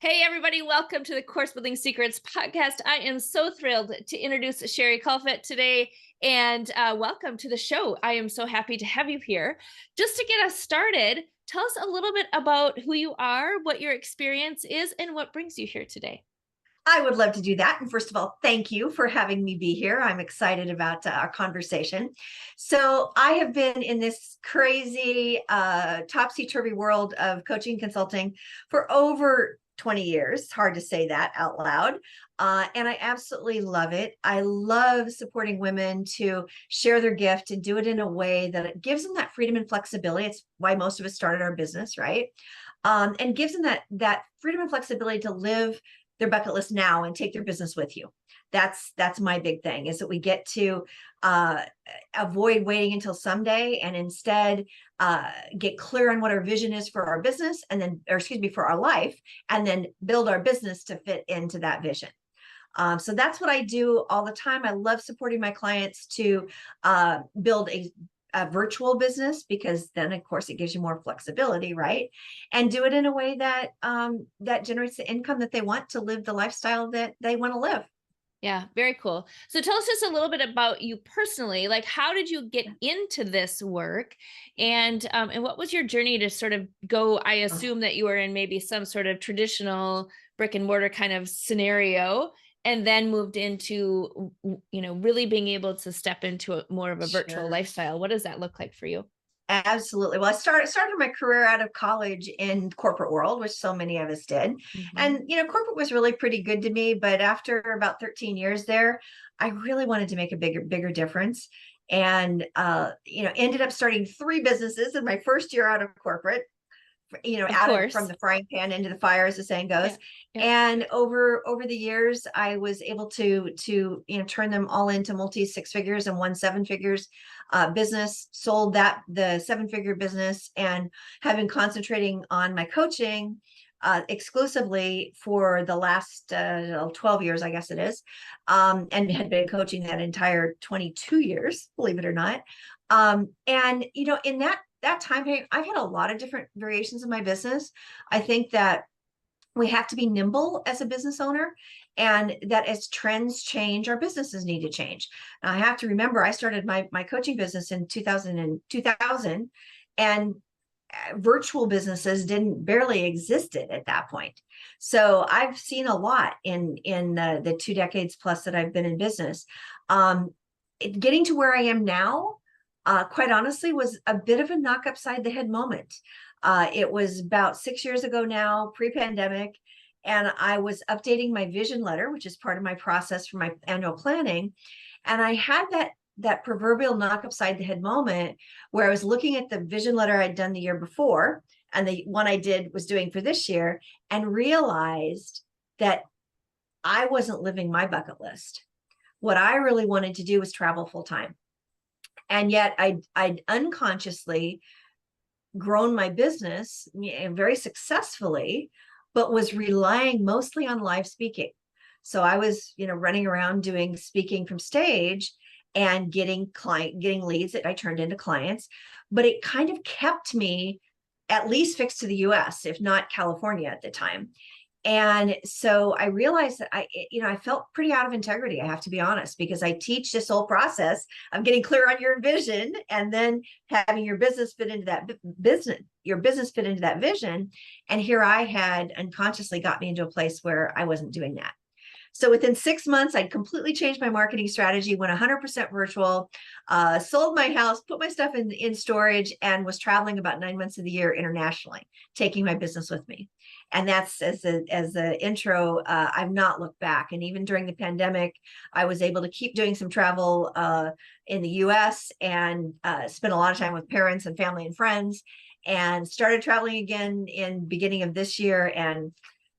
Hey, everybody, welcome to the Course Building Secrets podcast. I am so thrilled to introduce Sherri Coffelt today, and welcome to the show. I am so happy to have you here. Just to get us started, tell us a little bit about who you are, what your experience is, and what brings you here today. I would love to do that. And first of all, thank you for having me be here. I'm excited about our conversation. So, I have been in this crazy, topsy-turvy world of coaching consulting for over 20 years. Hard to say that out loud. And I absolutely love it. I love supporting women to share their gift and do it in a way that it gives them that freedom and flexibility. It's why most of us started our business, right? And gives them that freedom and flexibility to live their bucket list now and take their business with you. That's my big thing, is that we get to avoid waiting until someday and instead get clear on what our vision is for our business, and then, or excuse me, for our life, and then build our business to fit into that vision. So that's what I do all the time. I love supporting my clients to build a virtual business, because then of course it gives you more flexibility, right? And do it in a way that that generates the income that they want to live the lifestyle that they want to live. Yeah, very cool. So tell us just a little bit about you personally. Like, how did you get into this work, and what was your journey to sort of go? I assume that you were in maybe some sort of traditional brick and mortar kind of scenario, and then moved into really being able to step into more of a virtual Sure. lifestyle. What does that look like for you? Absolutely. Well, I started my career out of college in corporate world, which so many of us did. Mhm. And corporate was really pretty good to me, but after about 13 years there, I really wanted to make a bigger difference. And ended up starting three businesses in my first year out of corporate, Of out of from course. the frying pan into the fire, as the saying goes. Yeah. Yeah. And over the years, I was able to turn them all into multi six figures and one seven figures business. Sold that the seven figure business, and have been concentrating on my coaching exclusively for the last 12 years, I guess it is, and had been coaching that entire 22 years, believe it or not. And in that time period, I've had a lot of different variations of my business. I think that we have to be nimble as a business owner, and that as trends change, our businesses need to change. Now, I have to remember, I started my coaching business in 2000, and virtual businesses didn't barely existed at that point. So I've seen a lot in the 2 decades plus that I've been in business. Getting to where I am now, quite honestly, was a bit of a knock upside the head moment. It was about 6 years ago now, pre-pandemic, and I was updating my vision letter, which is part of my process for my annual planning. And I had that proverbial knock upside the head moment where I was looking at the vision letter I'd done the year before, and the one I was doing for this year, and realized that I wasn't living my bucket list. What I really wanted to do was travel full time. And yet I'd unconsciously grown my business very successfully, but was relying mostly on live speaking. So I was, running around doing speaking from stage and getting leads that I turned into clients. But it kind of kept me at least fixed to the US, if not California at the time. And so I realized that I felt pretty out of integrity, I have to be honest, because I teach this whole process of getting clear on your vision, and then having your business fit into that business fit into that vision. And here I had unconsciously got me into a place where I wasn't doing that. So within 6 months, I'd completely changed my marketing strategy, went 100% virtual, sold my house, put my stuff in storage, and was traveling about 9 months of the year internationally, taking my business with me. And that's, as the intro, I've not looked back. And even during the pandemic, I was able to keep doing some travel in the US, and spent a lot of time with parents and family and friends, and started traveling again in beginning of this year. And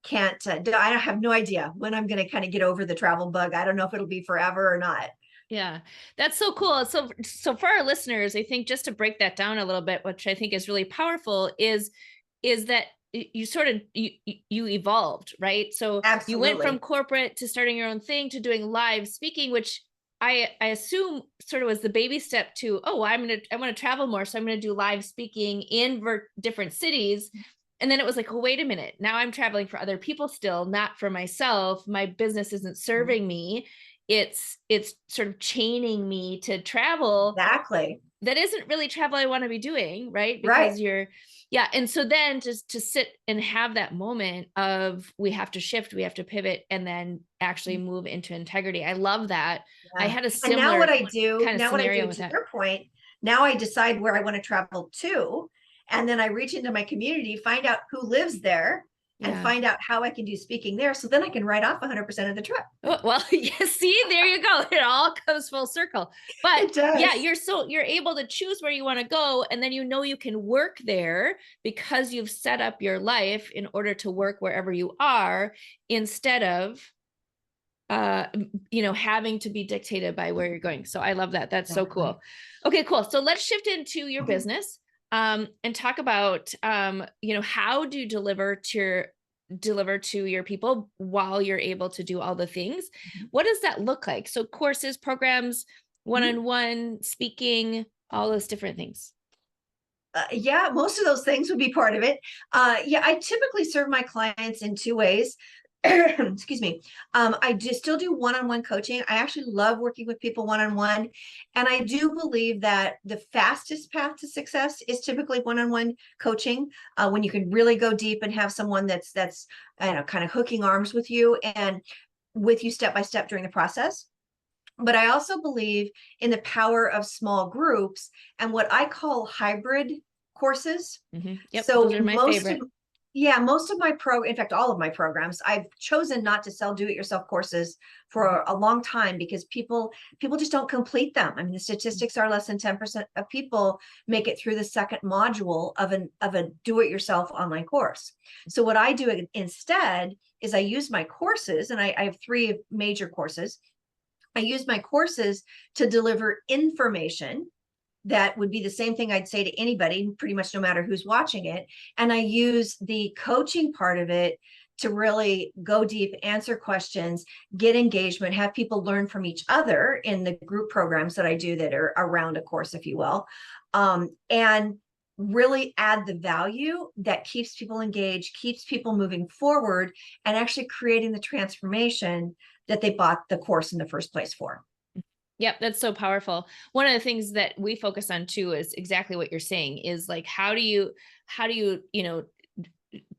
can't I have no idea when I'm going to kind of get over the travel bug. I don't know if it'll be forever or not. Yeah, that's so cool. So for our listeners, I think just to break that down a little bit, which I think is really powerful, is that you sort of you evolved, right? So you went from Absolutely. corporate to starting your own thing to doing live speaking, which I assume sort of was the baby step to, oh, I want to travel more, so I'm going to do live speaking in different cities. and then it was like, oh, wait a minute. Now I'm traveling for other people still, not for myself. My business isn't serving me. It's sort of chaining me to travel Exactly. that isn't really travel I want to be doing, right? Right. Because yeah. And so then just to sit and have that moment of we have to shift, we have to pivot, and then actually move into integrity. I love that. I Yeah. had a And now similar kind of now what I scenario do with to that. your point, now I decide where I want to travel to. And then I reach into my community, find out who lives there, and Yeah. find out how I can do speaking there. So then I can write off 100% of the trip. Oh, well, yeah, see, there you go. It all comes full circle. But It yeah, does. you're able to choose where you want to go, and then you can work there because you've set up your life in order to work wherever you are, instead of having to be dictated by where you're going. So I love that. That's so Exactly. cool. Okay, cool. So let's shift into your Okay. business, and talk about how do you deliver to your people while you're able to do all the things. What does that look like? So courses, programs, Mhm. one-on-one speaking, all those different things. Yeah, most of those things would be part of it. Yeah, I typically serve my clients in two ways. Excuse me. I just still do one-on-one coaching. I actually love working with people one-on-one. And I do believe that the fastest path to success is typically one-on-one coaching, when you can really go deep and have someone that's kind of hooking arms with you and with you step by step during the process. But I also believe in the power of small groups and what I call hybrid courses. Yep, So those are my favorite. most of in fact, all of my programs, I've chosen not to sell do-it-yourself courses for a long time because people just don't complete them. I mean, the statistics are less than 10% of people make it through the second module of a do-it-yourself online course. So what I do instead is I use my courses, and I have three major courses. I use my courses to deliver information that would be the same thing I'd say to anybody, pretty much no matter who's watching it. And I use the coaching part of it to really go deep, answer questions, get engagement, have people learn from each other in the group programs that I do that are around a course, if you will. And really add the value that keeps people engaged, keeps people moving forward, and actually creating the transformation that they bought the course in the first place for. Yep, that's so powerful. One of the things that we focus on too is exactly what you're saying, is like how do you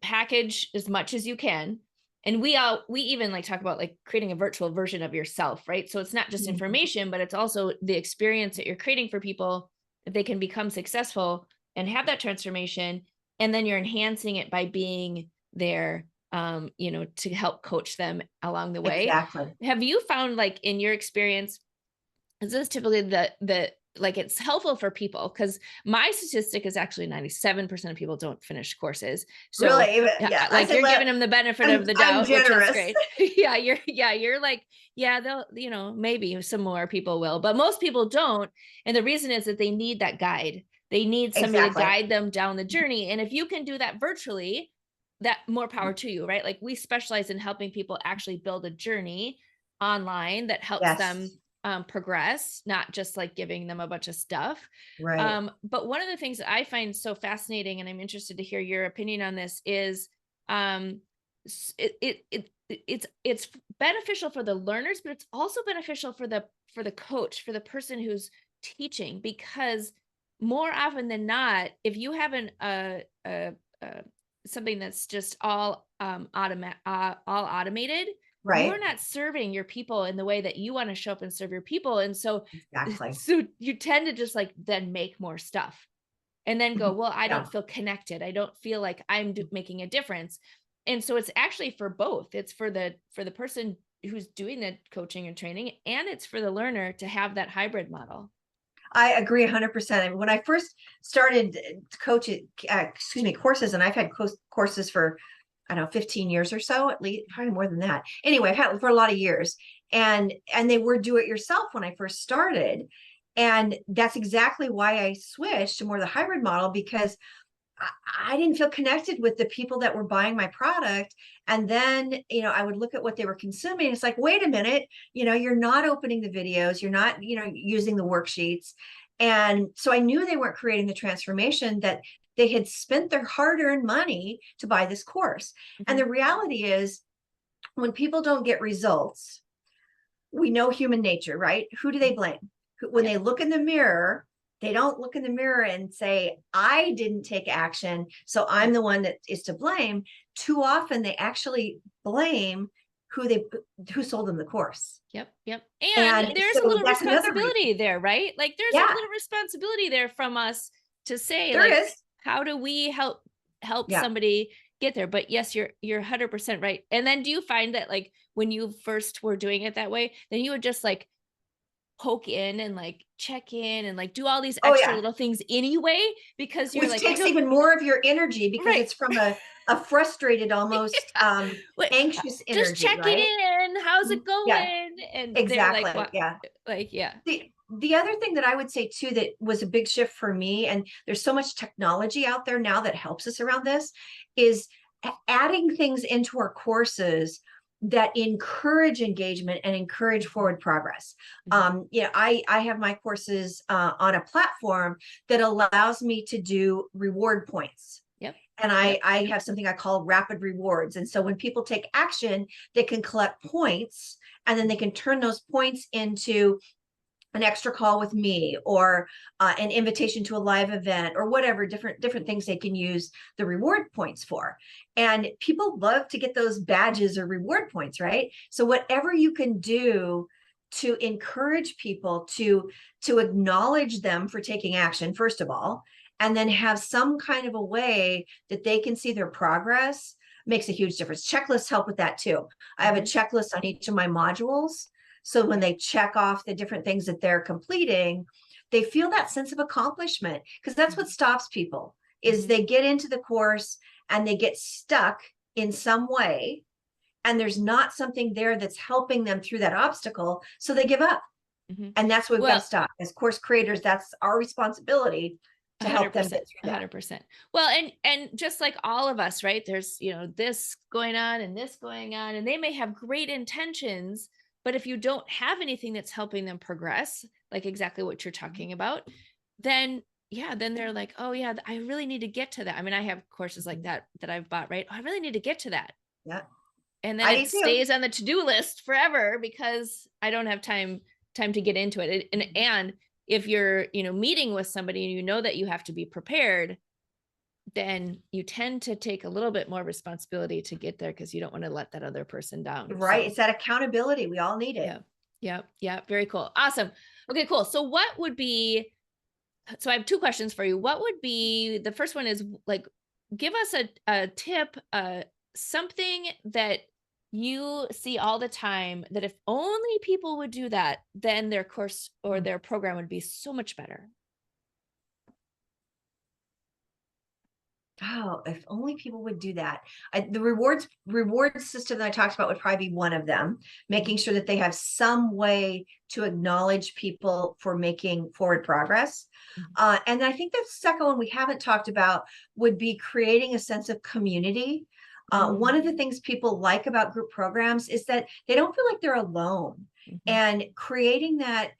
package as much as you can. And we even like talk about like creating a virtual version of yourself, right? So it's not just information, but it's also the experience that you're creating for people, that they can become successful and have that transformation. And then you're enhancing it by being there, to help coach them along the way. Exactly. Have you found, like, in your experience, this is typically the like, it's helpful for people, because my statistic is actually 97% of people don't finish courses. So Really? yeah, Yeah. I like, say you're giving them the benefit of the I'm doubt, which is generous. great. Yeah, you're like, yeah, they'll, maybe some more people will, but most people don't. And the reason is that they need that guide. They need somebody to Exactly. guide them down the journey. And if you can do that virtually, that more power to you, right? Like, we specialize in helping people actually build a journey online that helps them Yes. progress, not just like giving them a bunch of stuff. Right. But one of the things that I find so fascinating, and I'm interested to hear your opinion on this, is um, it's beneficial for the learners, but it's also beneficial for the coach, for the person who's teaching, because more often than not, if you have something that's just all all automated, you're Right. not serving your people in the way that you want to show up and serve your people. And so Exactly. so you tend to just like then make more stuff and then go, well, I Yeah. don't feel connected, I don't feel like I'm making a difference. And so it's actually for both. It's for the person who's doing the coaching and training, and it's for the learner to have that hybrid model. I agree 100%. And when I first started coaching, courses, and I've had courses for, I don't know, 15 years or so, at least, probably more than that. Anyway, I've had it for a lot of years, and they were do it yourself when I first started. And that's exactly why I switched to more the hybrid model, because I didn't feel connected with the people that were buying my product. And then, I would look at what they were consuming. It's like, wait a minute, you're not opening the videos, you're not, using the worksheets. And so I knew they weren't creating the transformation that they had spent their hard-earned money to buy this course. And the reality is, when people don't get results, we know human nature, right? Who do they blame? When they look in the mirror, they don't look in the mirror and say, I didn't take action, so I'm the one that is to blame. Too often they actually blame who sold them the course. Yep. And And there's a so little that's another reason. responsibility there, right? Like there's a Yeah, little responsibility there from us to say, there like, is. how do we help Yeah. somebody get there? But yes, you're 100% right. And then do you find that, like, when you first were doing it that way, then you would just like poke in and like check in and like do all these Oh extra yeah. little things anyway because you're Which like, I takes don't. even more of your energy because Right. it's from a frustrated, almost Wait, anxious just energy, checking right? in. How's it Yeah, going? And they're like, exactly. what? Yeah. Like, yeah. The other thing that I would say too that was a big shift for me, and there's so much technology out there now that helps us around this, is adding things into our courses that encourage engagement and encourage forward progress. I have my courses on a platform that allows me to do reward points. Yep. And I have something I call rapid rewards. And so when people take action, they can collect points, and then they can turn those points into an extra call with me, or an invitation to a live event, or whatever different things they can use the reward points for. And people love to get those badges or reward points, right? So whatever you can do to encourage people to acknowledge them for taking action, first of all, and then have some kind of a way that they can see their progress, makes a huge difference. Checklists help with that too. I have a checklist on each of my modules, so when they check off the different things that they're completing, they feel that sense of accomplishment, because that's what stops people is they get into the course and they get stuck in some way, and there's not something there that's helping them through that obstacle. So they give up. And that's what we've got to Well, stop. As course creators, that's our responsibility to help them 100%, get through that. 100%. Well, and just like all of us, right? There's, this going on and this going on, and they may have great intentions, but if you don't have anything that's helping them progress, like exactly what you're talking about, then yeah, then they're like, oh yeah, I really need to get to that. I mean, I have courses like that I've bought, right? Oh, I really need to get to that. Yeah, And then I it do too. stays on the to-do list forever because I don't have time to get into it. And if you're, meeting with somebody and you know that you have to be prepared, then you tend to take a little bit more responsibility to get there because you don't want to let that other person down. Right. So, It's that accountability. We all need it. yeah. Very cool. Awesome. Okay, cool. So I have two questions for you. What would be, the first one is like, give us a tip, something that you see all the time that if only people would do that, then their course or their program would be so much better. Oh, if only people would do that. The reward system that I talked about would probably be one of them, making sure that they have some way to acknowledge people for making forward progress. And I think the second one we haven't talked about would be creating a sense of community. One of the things people like about group programs is that they don't feel like they're alone. And creating that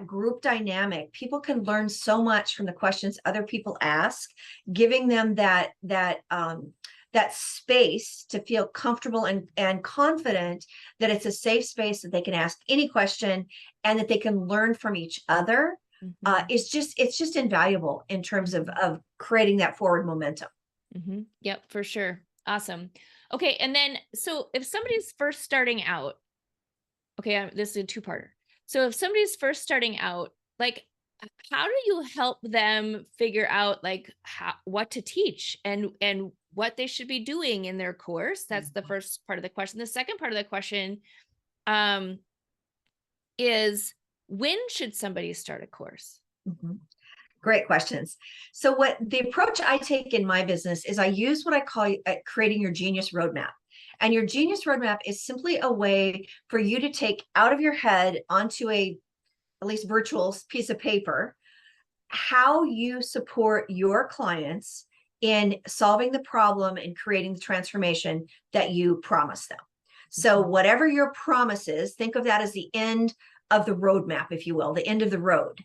group dynamic, people can learn so much from the questions other people ask, giving them that space to feel comfortable and confident that it's a safe space that they can ask any question and that they can learn from each other. It's just invaluable in terms of creating that forward momentum. Yep, for sure. Awesome. Okay, and then so if somebody's first starting out, okay, this is a two-parter. So if somebody's first starting out, like, how do you help them figure out like what to teach and what they should be doing in their course? That's the first part of the question. The second part of the question is, when should somebody start a course? Great questions. So what the approach I take in my business is I use what I call creating your genius roadmap. And your genius roadmap is simply a way for you to take out of your head onto at least virtual piece of paper, how you support your clients in solving the problem and creating the transformation that you promise them. So whatever your promise is, think of that as the end of the roadmap, if you will, the end of the road.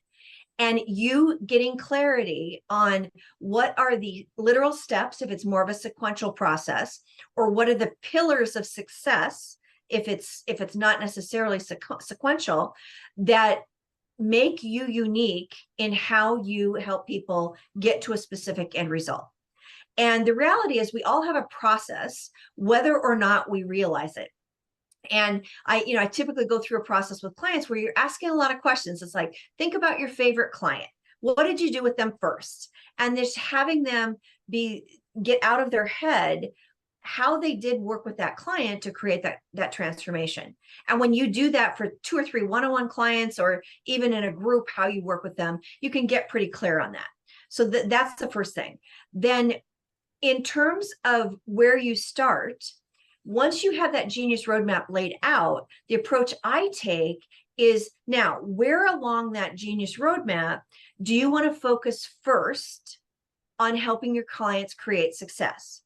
and you getting clarity on what are the literal steps if it's more of a sequential process, or what are the pillars of success if it's not necessarily sequential, that make you unique in how you help people get to a specific end result. And the reality is we all have a process, whether or not we realize it. And I typically go through a process with clients where you're asking a lot of questions. It's like, think about your favorite client. What did you do with them first? And just having them get out of their head how they did work with that client to create that transformation. And when you do that for 2 or 3 one-on-one clients, or even in a group, how you work with them, you can get pretty clear on that. So that's the first thing. Then in terms of where you start, once you have that genius roadmap laid out, the approach I take is, now, where along that genius roadmap do you want to focus first on helping your clients create success?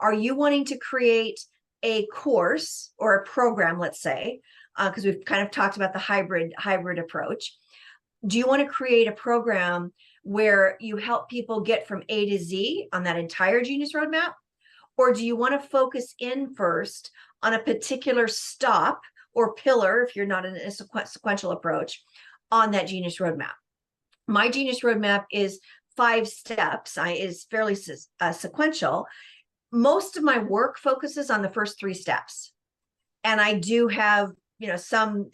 Are you wanting to create a course or a program, let's say, because we've kind of talked about the hybrid approach. Do you want to create a program where you help people get from A to Z on that entire genius roadmap? Or do you want to focus in first on a particular stop or pillar, if you're not in a sequential approach, on that genius roadmap? My genius roadmap is 5 steps, is fairly sequential. Most of my work focuses on the first 3 steps. And I do have, some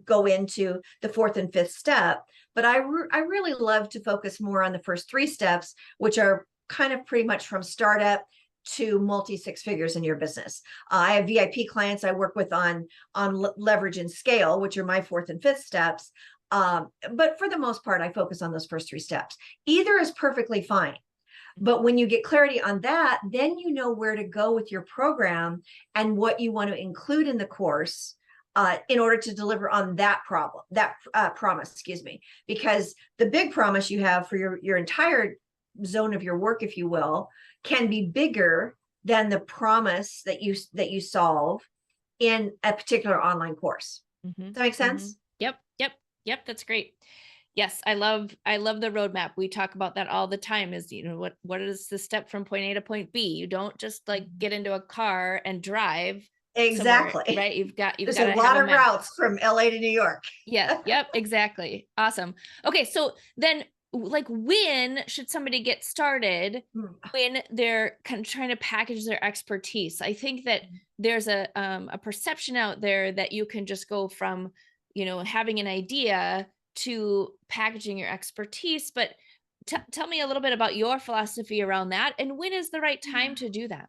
go into the 4th and 5th step, but I really love to focus more on the first 3 steps, which are kind of pretty much from startup to multi 6 figures in your business. I have VIP clients I work with on leverage and scale, which are my 4th and 5th steps. But for the most part, I focus on those first 3 steps. Either is perfectly fine. But when you get clarity on that, then you know where to go with your program and what you want to include in the course in order to deliver on that promise, because the big promise you have for your entire zone of your work, if you will, can be bigger than the promise that you solve in a particular online course. Does that make sense? Yep. That's great. Yes, I love the roadmap. We talk about that all the time, is, what is the step from point A to point B? You don't just get into a car and drive. Exactly. Right. You've got There's to a lot of routes from LA to New York. Yeah. Yep. Exactly. Awesome. Okay. So then, when should somebody get started when they're kind of trying to package their expertise? I think that there's a perception out there that you can just go from, having an idea to packaging your expertise, but tell me a little bit about your philosophy around that, and when is the right time to do that?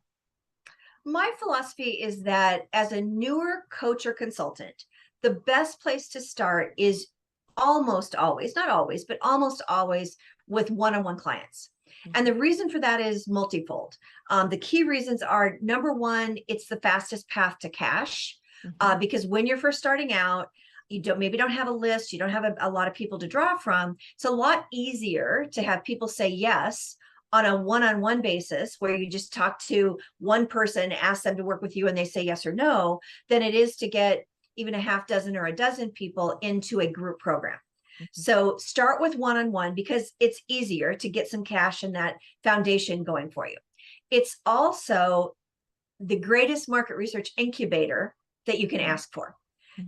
My philosophy is that as a newer coach or consultant, the best place to start is almost always, not always, but almost always with one-on-one clients. And the reason for that is multifold. The key reasons are, number one, it's the fastest path to cash, because when you're first starting out, you maybe don't have a list, you don't have a lot of people to draw from. It's a lot easier to have people say yes on a one-on-one basis, where you just talk to one person, ask them to work with you, and they say yes or no, than it is to get even a half dozen or a dozen people into a group program. So start with one-on-one, because it's easier to get some cash and that foundation going for you. It's also the greatest market research incubator that you can ask for.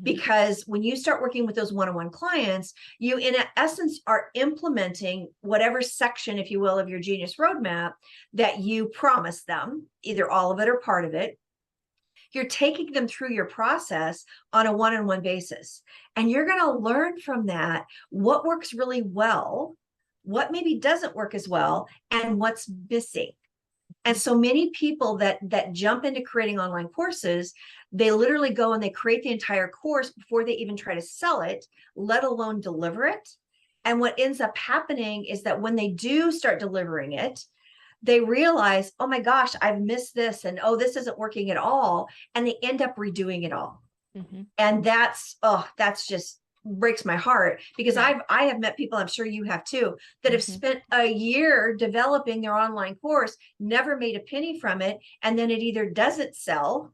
Because when you start working with those one-on-one clients, you in essence are implementing whatever section, if you will, of your genius roadmap that you promised them, either all of it or part of it. You're taking them through your process on a one-on-one basis. And you're going to learn from that what works really well, what maybe doesn't work as well, and what's missing. And so many people that jump into creating online courses, they literally go and they create the entire course before they even try to sell it, let alone deliver it. And what ends up happening is that when they do start delivering it, they realize, oh my gosh, I've missed this, and oh, this isn't working at all. And they end up redoing it all. And that's just breaks my heart, because I have met people, I'm sure you have too, that have spent a year developing their online course, never made a penny from it, and then it either doesn't sell,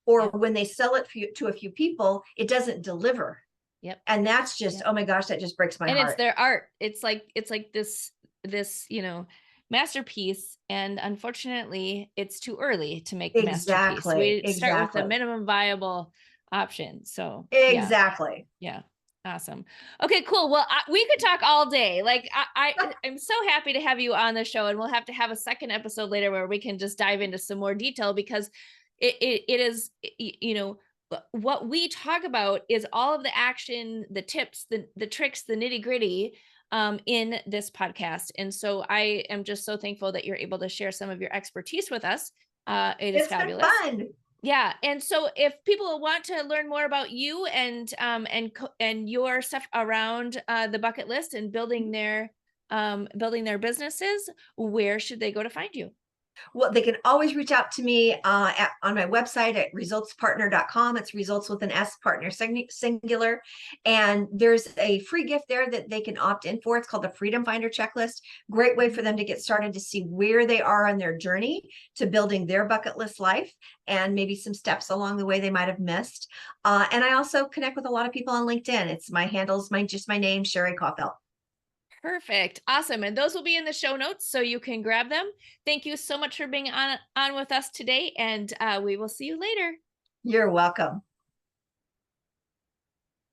or when they sell it to a few people, it doesn't deliver. Yep. And that's just, Yep. oh my gosh, that just breaks my And it's heart. their art. It's like this, masterpiece. And unfortunately, it's too early to make the masterpiece. Exactly, We start with the exactly, minimum viable option. So yeah. exactly. Yeah. Awesome. Okay, cool. Well, we could talk all day. Like I'm so happy to have you on the show, and we'll have to have a second episode later where we can just dive into some more detail, because it is, what we talk about is all of the action, the tips, the tricks, the nitty gritty in this podcast. And so I am just so thankful that you're able to share some of your expertise with us. It is It's been fabulous. fun. Yeah, and so if people want to learn more about you and your stuff around the bucket list and building their businesses, where should they go to find you? Well, they can always reach out to me on my website at resultspartner.com. It's results with an S, partner singular. And there's a free gift there that they can opt in for. It's called the Freedom Finder Checklist. Great way for them to get started to see where they are on their journey to building their bucket list life, and maybe some steps along the way they might have missed. And I also connect with a lot of people on LinkedIn. It's my handles, just my name, Sherri Coffelt. Perfect. Awesome. And those will be in the show notes so you can grab them. Thank you so much for being on with us today, and we will see you later. You're welcome.